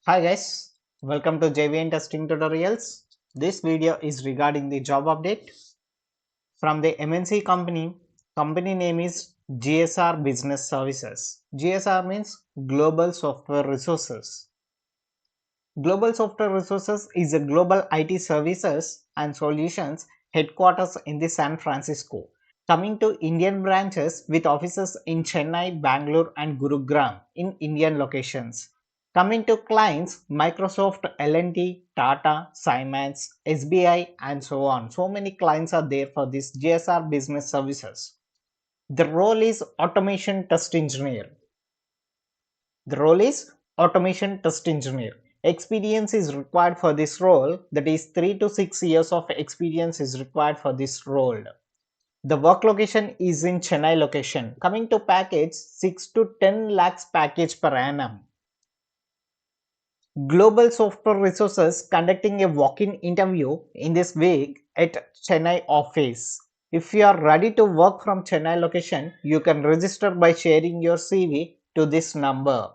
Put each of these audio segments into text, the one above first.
Hi guys, welcome to JVN testing tutorials. This video is regarding the job update from the MNC company. Company name is GSR Business Services. GSR means Global Software Resources. Global Software Resources is a global IT services and solutions headquarters in the San Francisco, coming to Indian branches with offices in Chennai, Bangalore and Gurugram in Indian locations. Coming to clients, Microsoft, L&T, Tata, Siemens, SBI and so on. So many clients are there for this GSR Business Services. The role is Automation Test Engineer. The role is Automation Test Engineer. Experience is required for this role, that is 3 to 6 years of experience is required for this role. The work location is in Chennai location. Coming to package, 6 to 10 lakhs package per annum. Global Software Resources conducting a walk-in interview in this week at Chennai office. If you are ready to work from Chennai location, you can register by sharing your CV to this number.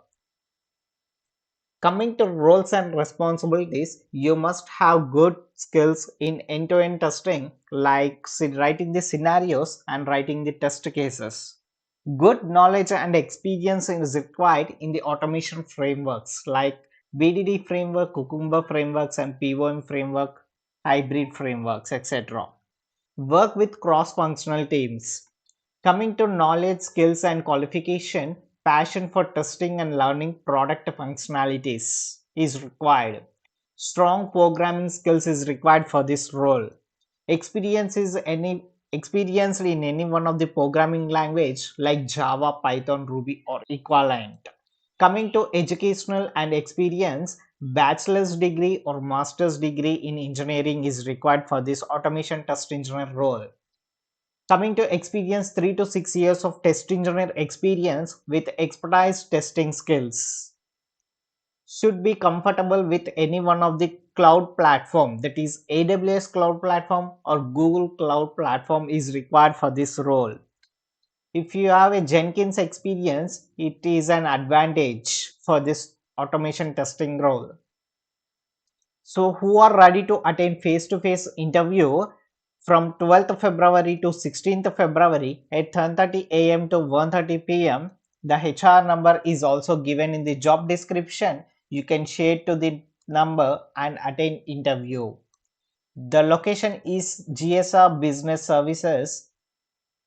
Coming to roles and responsibilities, you must have good skills in end-to-end testing like writing the scenarios and writing the test cases. Good knowledge and experience is required in the automation frameworks like BDD framework, Cucumber frameworks and POM framework, hybrid frameworks, etc. Work with cross-functional teams. Coming to knowledge, skills and qualification, passion for testing and learning product functionalities is required. Strong programming skills is required for this role. Experience is any experienced in any one of the programming language like Java, Python, Ruby or equivalent. Coming to educational and experience, bachelor's degree or master's degree in engineering is required for this automation test engineer role. Coming to experience, 3 to 6 years of test engineer experience with expertise testing skills. Should be comfortable with any one of the cloud platform, that is AWS cloud platform or Google cloud platform is required for this role. If you have a Jenkins experience, it is an advantage for this automation testing role. So who are ready to attend face-to-face interview from 12th February to 16th February at 10:30 a.m. to 1:30 p.m. The HR number is also given in the job description. You can share to the number and attend interview. The location is GSR Business Services.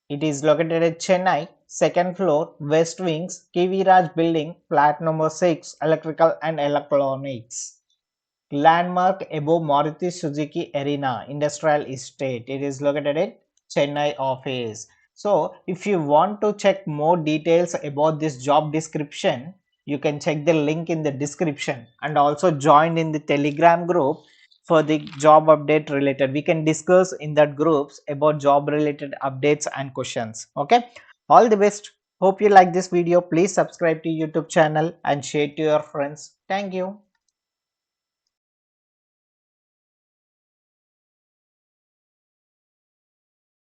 It is located at Chennai, second floor, West Wings, KV Raj Building, flat number 6, Electrical and Electronics. Landmark above Maruti Suzuki Arena Industrial Estate. It is located at Chennai office. So if you want to check more details about this job description, you can check the link in the description and also join in the Telegram group for the job update related. We can discuss in that groups about job related updates and questions. Okay, all the best. Hope you like this video. Please subscribe to YouTube channel and share to your friends. Thank you.